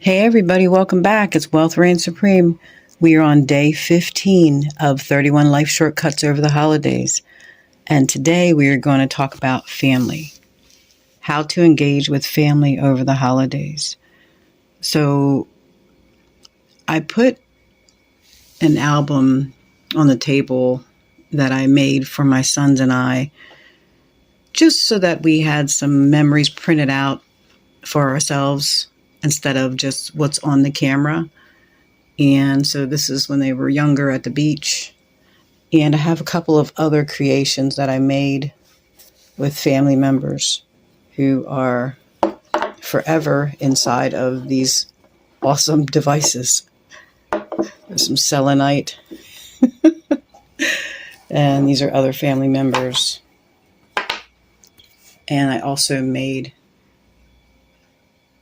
Hey everybody, welcome back. It's Wealth Reigns Supreme. We are on day 15 of 31 life shortcuts over the holidays. And today we are going to talk about family. How to engage with family over the holidays. So I put an album on the table that I made for my sons and I, just so that we had some memories printed out for ourselves instead of just what's on the camera. And so this is when they were younger at the beach. And I have a couple of other creations that I made with family members who are forever inside of these awesome devices. There's some selenite. And these are other family members. And I also made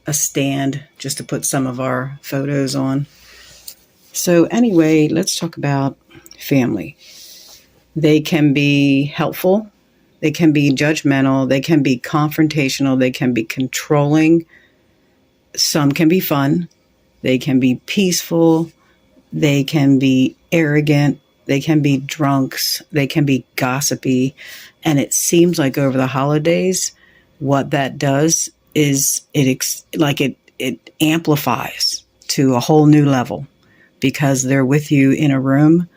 a stand just to put some of our photos on. So anyway, let's talk about family. They can be helpful. They can be judgmental. They can be confrontational. They can be controlling. Some can be fun. They can be peaceful. They can be arrogant. They can be drunks. They can be gossipy. And it seems like over the holidays, what that does is it amplifies to a whole new level, because they're with you in a room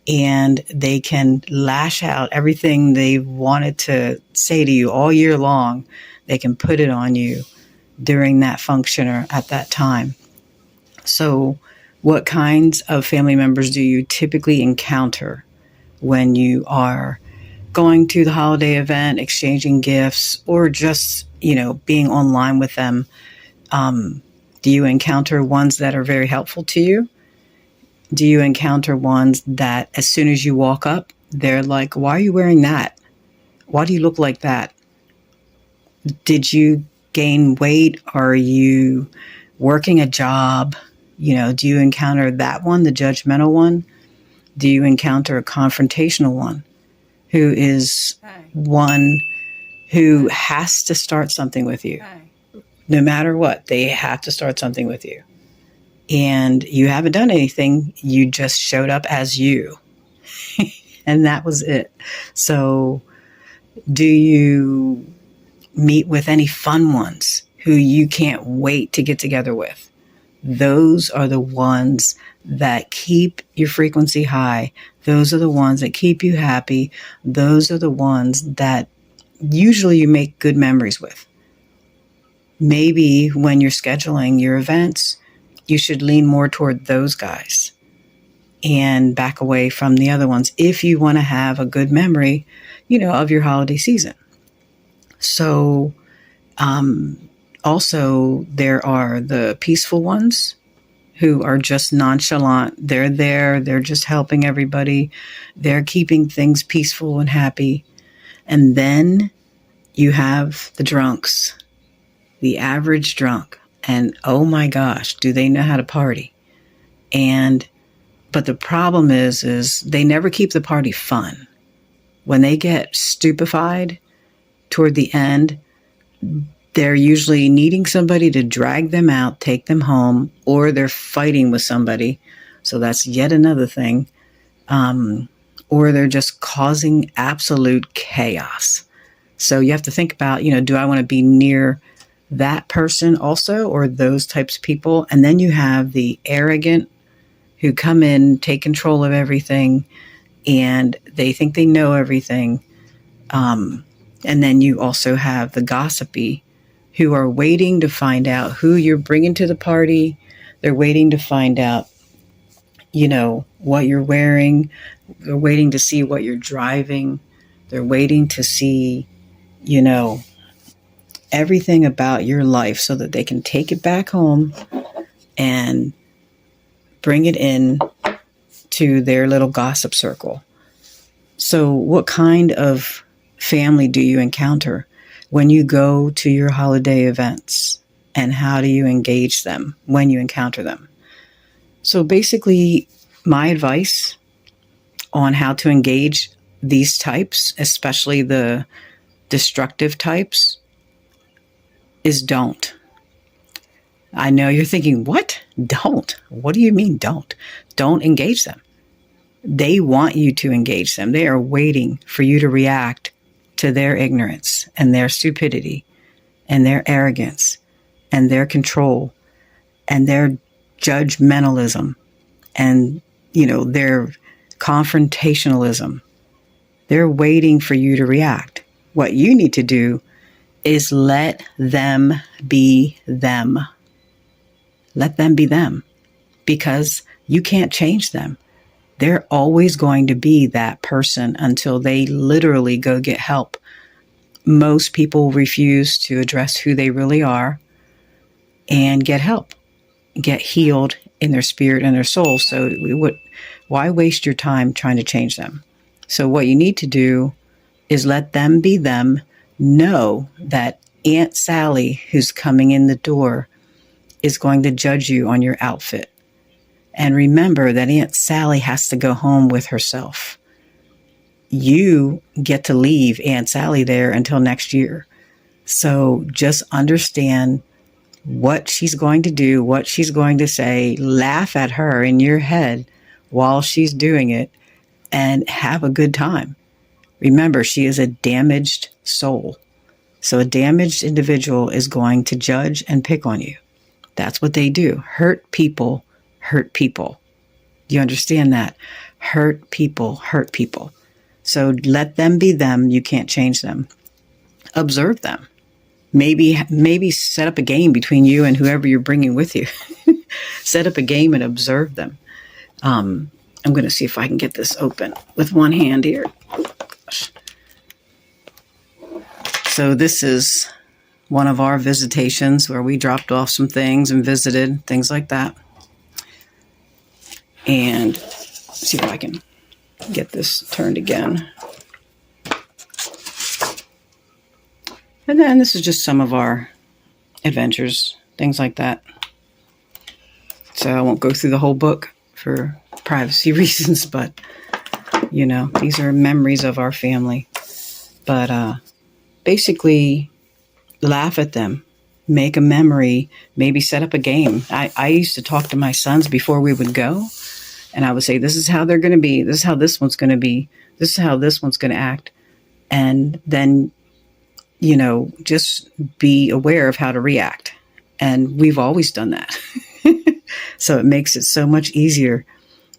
and they can lash out everything they wanted to say to you all year long. They can put it on you during that function or at that time. So what kinds of family members do you typically encounter when you are going to the holiday event, exchanging gifts, or just, being online with them? Do you encounter ones that are very helpful to you? Do you encounter ones that as soon as you walk up, they're like, why are you wearing that? Why do you look like that? Did you gain weight? Are you working a job? Do you encounter that one, the judgmental one? Do you encounter a confrontational one who is one who has to start something with you? No matter what, they have to start something with you. And you haven't done anything. You just showed up as you. And that was it. So do you meet with any fun ones who you can't wait to get together with? Those are the ones that keep your frequency high. Those are the ones that keep you happy. Those are the ones that usually you make good memories with. Maybe when you're scheduling your events, you should lean more toward those guys and back away from the other ones if you want to have a good memory, of your holiday season. So, also there are the peaceful ones who are just nonchalant. They're there. They're just helping everybody. They're keeping things peaceful and happy. And then you have the drunks, the average drunk. And oh my gosh, do they know how to party? But the problem is they never keep the party fun. When they get stupefied toward the end, they're usually needing somebody to drag them out, take them home, or they're fighting with somebody. So that's yet another thing. Or they're just causing absolute chaos. So you have to think about, do I want to be near that person also, or those types of people? And then you have the arrogant who come in, take control of everything, and they think they know everything. And then you also have the gossipy who are waiting to find out who you're bringing to the party. They're waiting to find out, what you're wearing. They're waiting to see what you're driving. They're waiting to see, everything about your life so that they can take it back home and bring it in to their little gossip circle. So what kind of family do you encounter when you go to your holiday events, and how do you engage them when you encounter them? So basically, my advice on how to engage these types, especially the destructive types, is don't. I know you're thinking, what? Don't. What do you mean don't? Don't engage them. They want you to engage them. They are waiting for you to react to their ignorance and their stupidity and their arrogance and their control and their judgmentalism and, their confrontationalism. They're waiting for you to react. What you need to do is let them be them. Let them be them, because you can't change them. They're always going to be that person until they literally go get help. Most people refuse to address who they really are and get help, get healed in their spirit and their soul. So why waste your time trying to change them? So what you need to do is let them be them. Know that Aunt Sally, who's coming in the door, is going to judge you on your outfit. And remember that Aunt Sally has to go home with herself. You get to leave Aunt Sally there until next year. So just understand what she's going to do, what she's going to say, laugh at her in your head while she's doing it, and have a good time. Remember, she is a damaged soul. So a damaged individual is going to judge and pick on you. That's what they do. Hurt people hurt people. Do you understand that? Hurt people hurt people. So let them be them. You can't change them. Observe them. Maybe set up a game between you and whoever you're bringing with you. Set up a game and observe them. I'm going to see if I can get this open with one hand here. Oh, gosh. So this is one of our visitations where we dropped off some things and visited, things like that. And see if I can get this turned again. And then this is just some of our adventures, things like that. So I won't go through the whole book for privacy reasons, but, these are memories of our family. But basically, laugh at them. Make a memory. Maybe set up a game. I used to talk to my sons before we would go. And I would say, this is how they're going to be. This is how this one's going to be. This is how this one's going to act. And then, just be aware of how to react. And we've always done that. So it makes it so much easier,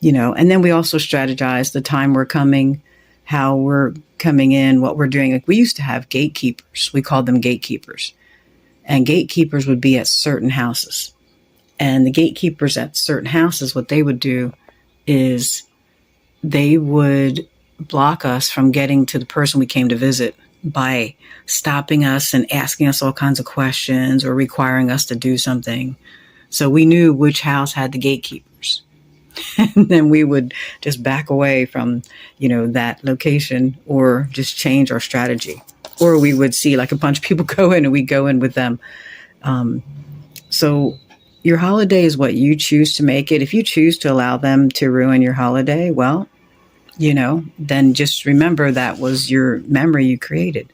And then we also strategize the time we're coming, how we're coming in, what we're doing. Like we used to have gatekeepers. We called them gatekeepers. And gatekeepers would be at certain houses. And the gatekeepers at certain houses, what they would do is they would block us from getting to the person we came to visit by stopping us and asking us all kinds of questions or requiring us to do something. So we knew which house had the gatekeepers. And then we would just back away from, that location or just change our strategy. Or we would see like a bunch of people go in and we go in with them. So your holiday is what you choose to make it. If you choose to allow them to ruin your holiday, well, then just remember that was your memory you created.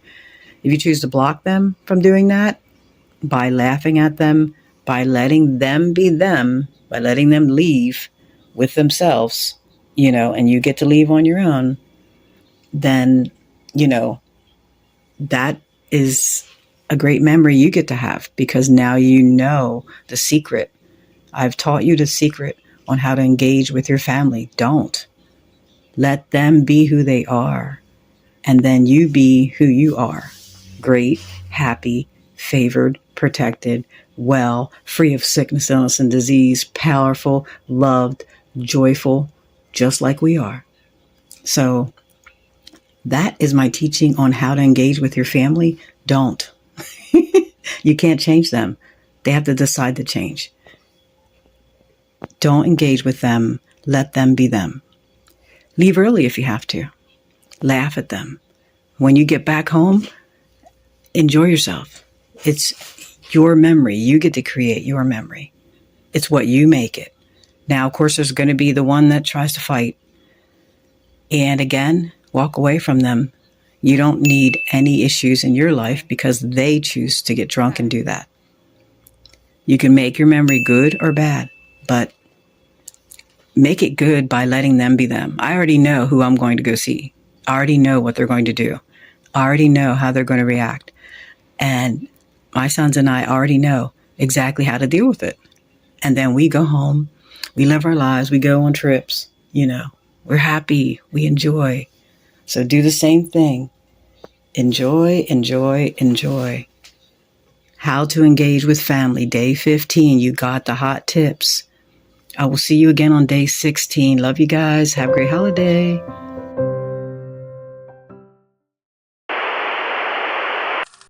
If you choose to block them from doing that by laughing at them, by letting them be them, by letting them leave with themselves, and you get to leave on your own, then, that is a great memory you get to have because now you know the secret. I've taught you the secret on how to engage with your family. Don't. Let them be who they are. And then you be who you are. Great, happy, favored, protected, well, free of sickness, illness, and disease, powerful, loved, joyful, just like we are. So that is my teaching on how to engage with your family. Don't. You can't change them. They have to decide to change. Don't engage with them. Let them be them. Leave early if you have to. Laugh at them. When you get back home, enjoy yourself. It's your memory. You get to create your memory. It's what you make it. Now, of course, there's going to be the one that tries to fight. And again, walk away from them. You don't need any issues in your life because they choose to get drunk and do that. You can make your memory good or bad, but make it good by letting them be them. I already know who I'm going to go see. I already know what they're going to do. I already know how they're going to react. And my sons and I already know exactly how to deal with it. And then we go home, we live our lives, we go on trips, we're happy, we enjoy. So do the same thing. Enjoy, enjoy, enjoy. How to engage with family, day 15. You got the hot tips. I will see you again on day 16. Love you guys. Have a great holiday.